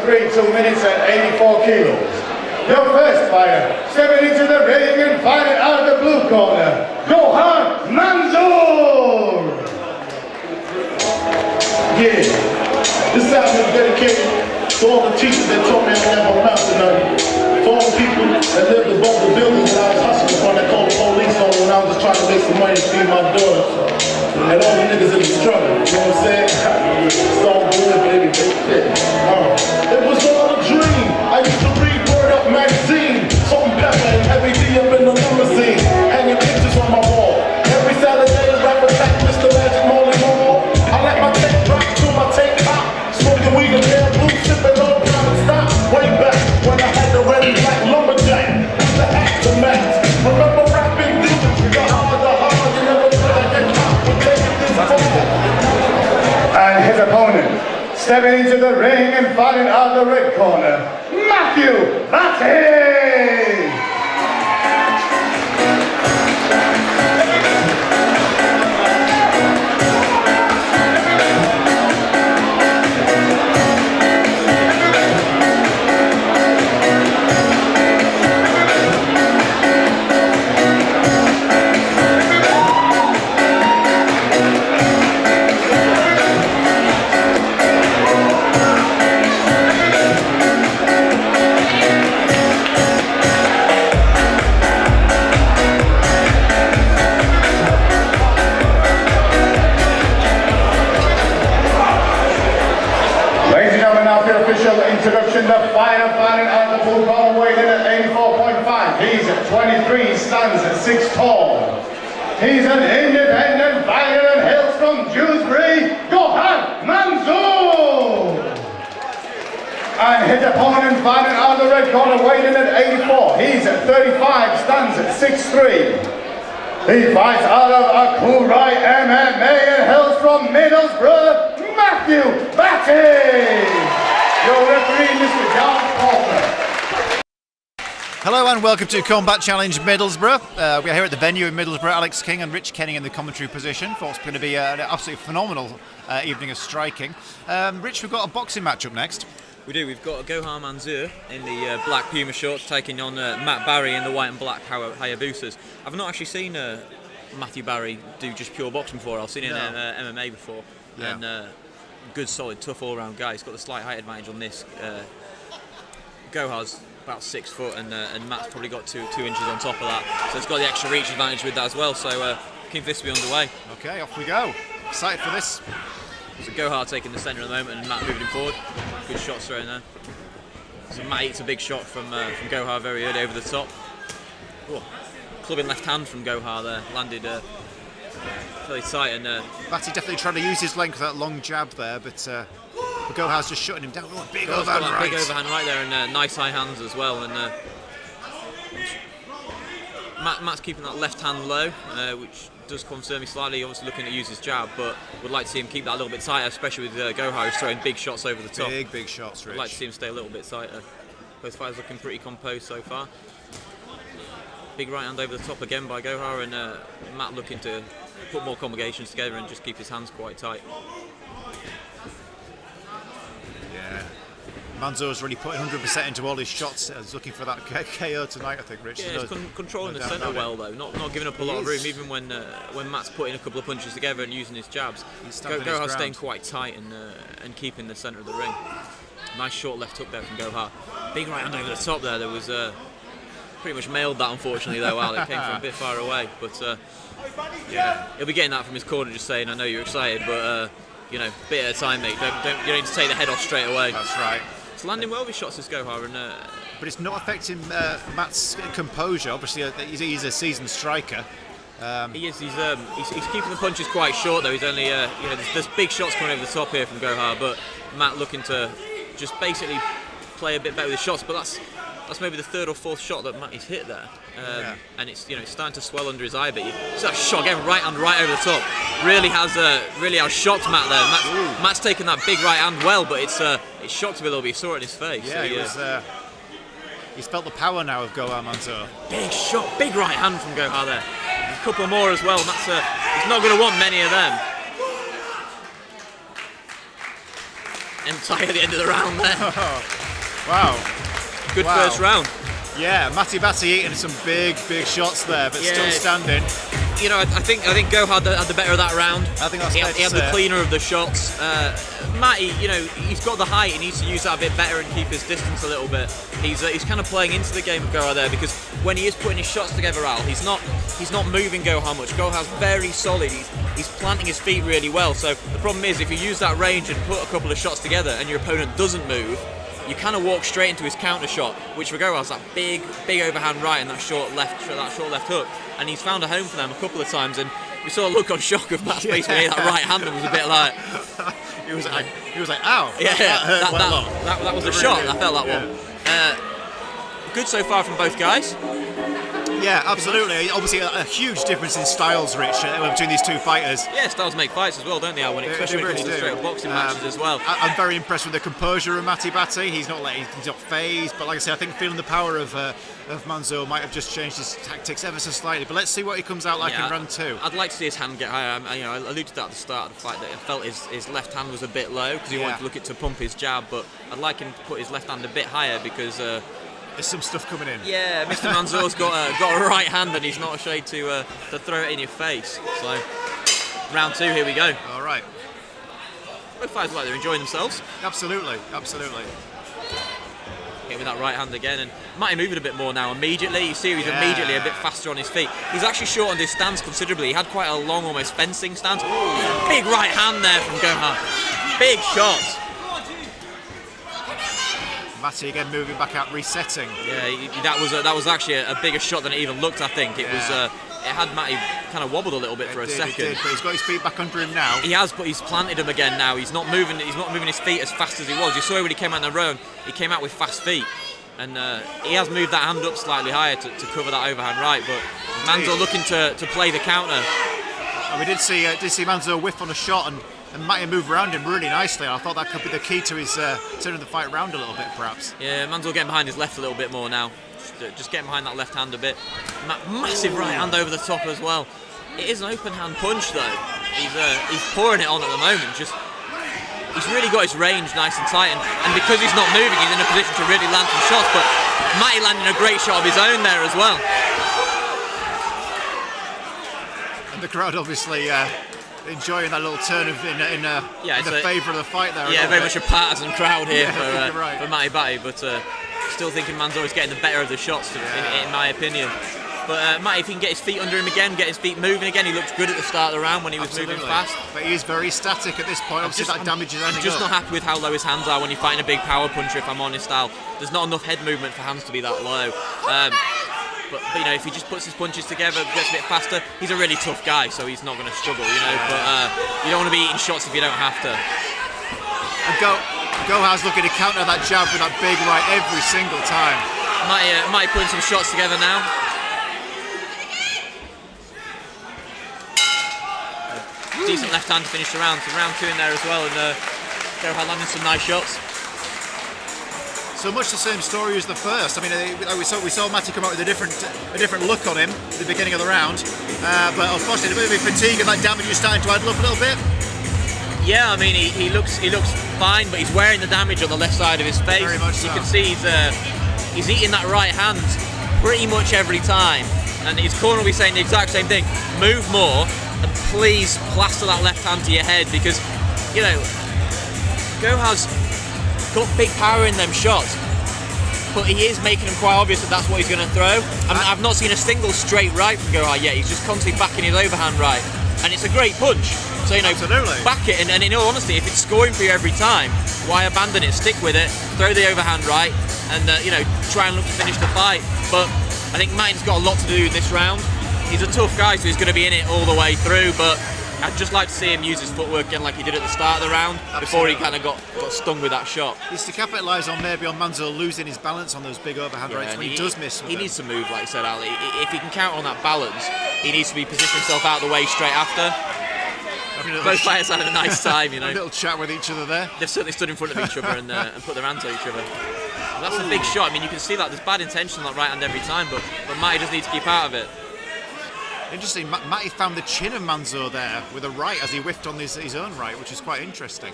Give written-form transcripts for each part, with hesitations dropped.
3, 2 minutes and 84 kilos. Your first fighter, stepping into the ring and fighting out of the blue corner, Gohar Manzoor! Yeah, this album is dedicated to all the teachers that taught me I never master nothing. For all the people that lived above the buildings that I was hustling from that called the police on when I was just trying to make some money to feed my daughter. And all the niggas in the struggle, you know what I'm saying? It's all good, baby. It was all a dream. I used to read Word Up magazine, salt and pepper and heavy D up in the limousine, hanging pictures on my wall. Every Saturday, rapper attack Mr. Magic Molly Mall. I let my tape drop to my tape pop, smoking weed and air blue, sipping on private stock. Way back when I had the red and black lumberjack with the aftermath. Remember rapping demons, the hard, you never thought that that cop would take it this far. And his opponent, stepping into the ring and fighting out of the red corner, Batty! Introduction, the fighter fighting out of the blue corner, weighing in at 84.5. He's at 23, stands at 6 tall. He's an independent fighter and hails from Dewsbury, Gohar Manzoor. And his opponent fighting out of the red corner, weighing in at 84. He's at 35, stands at 6'3". He fights out of Akurei MMA and hails from Middlesbrough, Batty. Your referee, Mr. John Palmer. Hello and welcome to Combat Challenge Middlesbrough. We are here at the venue in Middlesbrough. Alex King and Rich Kenning in the commentary position. Thought it's going to be an absolutely phenomenal evening of striking. Rich, we've got a boxing match up next. We do. We've got Gohar Manzoor in the black Puma shorts taking on Matt Barry in the white and black Hayabusas. I've not actually seen Matthew Barry do just pure boxing before. I've seen him in MMA before. Yeah. And good, solid, tough all-round guy. He's got the slight height advantage on this. Gohar's about 6 foot, and Matt's probably got 2 inches on top of that. So it's got the extra reach advantage with that as well. So keen for this to be underway. Okay, off we go. Excited for this. So Gohar taking the centre at the moment, and Matt moving forward. Good shots thrown there. So Matt eats a big shot from Gohar very early over the top. Whoa. Clubbing left hand from Gohar there, landed fairly tight, and Batty definitely trying to use his length for that long jab there, but Gohar's just shutting him down. Oh, big overhand right. Big overhand right there, and nice high hands as well. And Matt's keeping that left hand low, which does concern me slightly. Obviously looking to use his jab, but would like to see him keep that a little bit tighter, especially with Gohar who's throwing big shots over the top. Big shots, Rich. I'd like to see him stay a little bit tighter. Both fighters looking pretty composed so far. Big right hand over the top again by Gohar, and Matt looking to put more combinations together and just keep his hands quite tight. Yeah. Manzoor's really putting 100% into all his shots. He's looking for that KO tonight, I think, Rich. Yeah, he's controlling the centre well, though. Not giving up a lot of room, even when Matt's putting a couple of punches together and using his jabs. Gohar's staying quite tight and keeping the centre of the ring. Nice short left hook there from Gohar. Big right hand over the top there. There was pretty much mailed that, unfortunately, though, Al. It came from a bit far away. But yeah, he'll be getting that from his corner, just saying, I know you're excited, but you know, bit at a time, mate. You don't need to take the head off straight away. That's right. It's landing well with shots, this Gohar, and but it's not affecting Matt's composure. Obviously, he's a seasoned striker. He is. He's keeping the punches quite short, though. He's only, there's big shots coming over the top here from Gohar, but Matt looking to just basically play a bit better with his shots. But that's maybe the 3rd or 4th shot that Matt has hit there, and it's starting to swell under his eye a bit. It's that shot again, right hand right over the top. Really has shocked Matt there. Matt's taken that big right hand well, but it's shocked him a little bit. You saw it in his face. Yeah, so he's felt the power now of Gohar Manzoor. Big shot, big right hand from Gohar there. A couple more as well. Matt's he's not going to want many of them. And tie at the end of the round there. Wow. Good Wow. first round. Yeah, Batty eating some big shots there, but still standing. You know, I think Gohar had the better of that round. I think that's he fair had, to he had say. the cleaner of the shots. Matty, you know, he's got the height. He needs to use that a bit better and keep his distance a little bit. He's kind of playing into the game of Gohar there, because when he is putting his shots together, Al, he's not moving Gohar much. Gohar's very solid. He's planting his feet really well. So the problem is, if you use that range and put a couple of shots together and your opponent doesn't move, you kind of walk straight into his counter shot, which for Gohar's that big overhand right and that short left hook, and he's found a home for them a couple of times. And we saw a look on shock of Matt's face when he hit that right hand and was a bit like, he was like, ow. yeah, that was a shot. I felt that one. Good so far from both guys. Yeah, absolutely. Obviously, a huge difference in styles, Rich, between these two fighters. Yeah, styles make fights as well, don't they, Al? Especially when it comes to straight up boxing matches as well. I'm very impressed with the composure of Batty. He's not phased, but like I say, I think feeling the power of Manzoor might have just changed his tactics ever so slightly. But let's see what he comes out like in round 2. I'd like to see his hand get higher. I alluded to that at the start of the fight, that I felt his left hand was a bit low because he wanted to look it to pump his jab, but I'd like him to put his left hand a bit higher because there's some stuff coming in. Yeah, Mr. Manzoor's got a right hand and he's not ashamed to throw it in your face. So, round 2, here we go. All right. Both fighters look like they're enjoying themselves. Absolutely. Hit with that right hand again, and Matty moving a bit more now immediately. You see he's immediately a bit faster on his feet. He's actually shortened his stance considerably. He had quite a long, almost fencing stance. Big right hand there from Gohar. Big shots. Batty again moving back out, resetting. Yeah, that was actually a bigger shot than it even looked. I think it was. It had Matty kind of wobbled a little bit for a second. It did, but he's got his feet back under him now. He has, but he's planted them again now. He's not moving his feet as fast as he was. You saw when he came out in the row, he came out with fast feet, and he has moved that hand up slightly higher to cover that overhand right. But Manzoor looking to play the counter. And we did see Manzoor whiff on a shot, and Matty move around him really nicely. I thought that could be the key to his turning the fight around a little bit, perhaps. Yeah, Manzoor getting behind his left a little bit more now. Just getting behind that left hand a bit. Massive right hand over the top as well. It is an open hand punch though. He's pouring it on at the moment. He's really got his range nice and tight, and because he's not moving, he's in a position to really land some shots. But Matty landing a great shot of his own there as well. And the crowd obviously enjoying that little turn in favour of the fight there. Yeah, very much a partisan crowd here for for Matty Batty, but still thinking Manzoor is getting the better of the shots, in my opinion. But Matty, if he can get his feet under him again, get his feet moving again, he looked good at the start of the round when he was moving fast. But he is very static at this point. Obviously, that damage is ending I'm just up. not happy with how low his hands are when you're fighting a big power puncher, if I'm honest, Al. There's not enough head movement for hands to be that low. But you know, if he just puts his punches together, gets a bit faster, he's a really tough guy, so he's not going to struggle, you know. But you don't want to be eating shots if you don't have to. And Gohar's looking to counter that jab with that big right every single time. Might putting some shots together now. Decent left hand to finish the round. So round 2 in there as well, and Gohar landing some nice shots. So much the same story as the first. I mean, we saw Matty come out with a different look on him at the beginning of the round, but unfortunately, a bit of fatigue and that damage is starting to add up a little bit. Yeah, I mean, he looks fine, but he's wearing the damage on the left side of his face. Very much so. You can see he's eating that right hand pretty much every time, and his corner will be saying the exact same thing. Move more, and please plaster that left hand to your head, because you know Gohar's got big power in them shots, but he is making them quite obvious that that's what he's going to throw. I've not seen a single straight right from Gohar yet. He's just constantly backing his overhand right, and it's a great punch. So you know, absolutely. Back it, and in all honesty, if it's scoring for you every time, why abandon it? Stick with it, throw the overhand right, and you know, try and look to finish the fight. But I think Matty's got a lot to do in this round. He's a tough guy, so he's going to be in it all the way through, but I'd just like to see him use his footwork again like he did at the start of the round. Absolutely. Before he kind of got stung with that shot. He's to capitalise on maybe on Manzoor losing his balance on those big overhand rights when he does miss with He them. needs to move, like I said, Ali. If he can count on that balance, he needs to be positioning himself out of the way straight after. Both players had a nice time, you know. A little chat with each other there. They've certainly stood in front of each other and put their hands on each other. But that's a big shot. I mean, you can see that there's bad intention on that right hand every time, but Matty just needs to keep out of it. Interesting, Matty found the chin of Manzoor there with a right as he whiffed on his own right, which is quite interesting.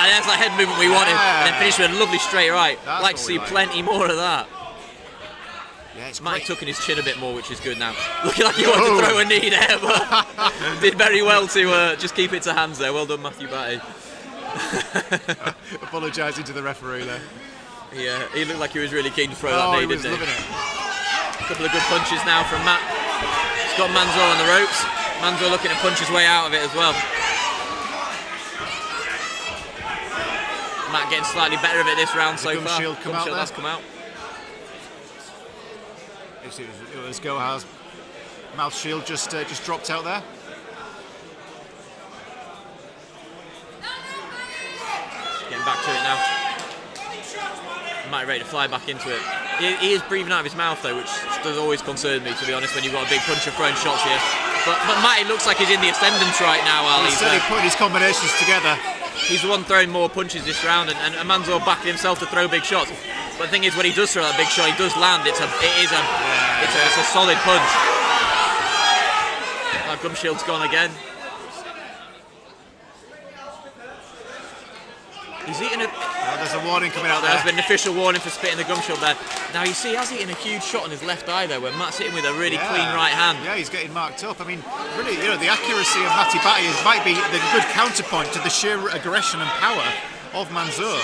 That's the head movement we wanted. And then finished with a lovely straight right. That's Like to what see we like. plenty more of that. Yeah, it's Matty great. tucking his chin a bit more, which is good now. Looking like he wanted to throw a knee there, but did very well to just keep it to hands there. Well done, Matthew Batty. Apologising to the referee there. Yeah, he looked like he was really keen to throw that Oh, knee, he was didn't he? loving it. A couple of good punches now from Matt. He's got Manzoor on the ropes. Manzoor looking to punch his way out of it as well. Matt getting slightly better of it this round so gum far. shield come out there? has come out. It was Gohar's mouth shield just dropped out there. Getting back to it now. Matty ready to fly back into it. He is breathing out of his mouth though, which does always concern me, to be honest, when you've got a big puncher throwing shots here. But Matty looks like he's in the ascendance right now, Al. He's certainly putting his combinations together. He's the one throwing more punches this round, and Manzoor backing himself to throw big shots. But the thing is, when he does throw that big shot, he does land. It's a solid punch. That gum shield's gone again. He's eating a... Oh, there's a warning coming out there. There's been an official warning for spitting the gum shield there. Now you see, he has eaten a huge shot on his left eye there, where Matt's hitting with a really clean right hand. Yeah, he's getting marked up. I mean, really, the accuracy of Matty Batty might be the good counterpoint to the sheer aggression and power of Manzoor.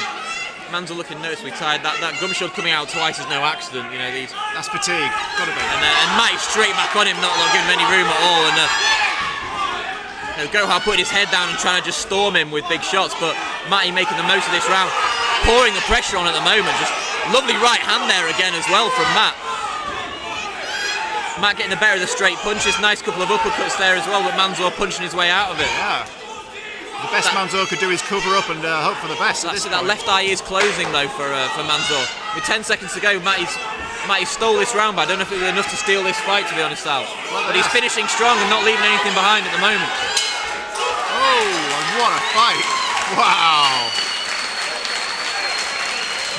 Manzoor looking noticeably tired. That gum shield coming out twice is no accident. That's fatigue. Gotta be. And Matty straight back on him, not giving him any room at all. And Gohar putting his head down and trying to just storm him with big shots, but Matty making the most of this round, pouring the pressure on at the moment. Just lovely right hand there again as well from Matt. Matt getting the better of the straight punches. Nice couple of uppercuts there as well, but Manzoor punching his way out of it. Yeah. The best Manzoor could do is cover up and hope for the best. That left eye is closing though for Manzoor. With 10 seconds to go, Matty stole this round, but I don't know if it was enough to steal this fight, to be honest, Al. But he's finishing strong and not leaving anything behind at the moment. Oh, and what a fight! Wow!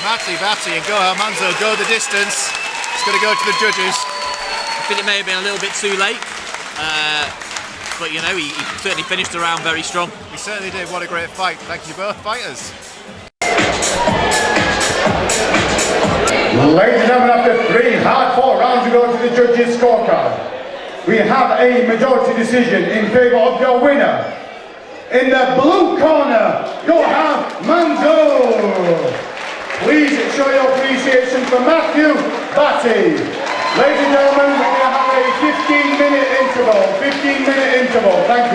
Matty Batty and Gohar Manzoor go the distance. It's going to go to the judges. I think it may have been a little bit too late, but he certainly finished the round very strong. He certainly did. What a great fight. Thank you both fighters. Ladies and gentlemen, after 3 hard-fought rounds to go to the judges' scorecard, we have a majority decision in favour of your winner. In the blue corner, Gohar Manzoor. Please show your appreciation for Matthew Batty. Ladies and gentlemen, we're going to have a 15-minute interval. 15-minute interval. Thank you.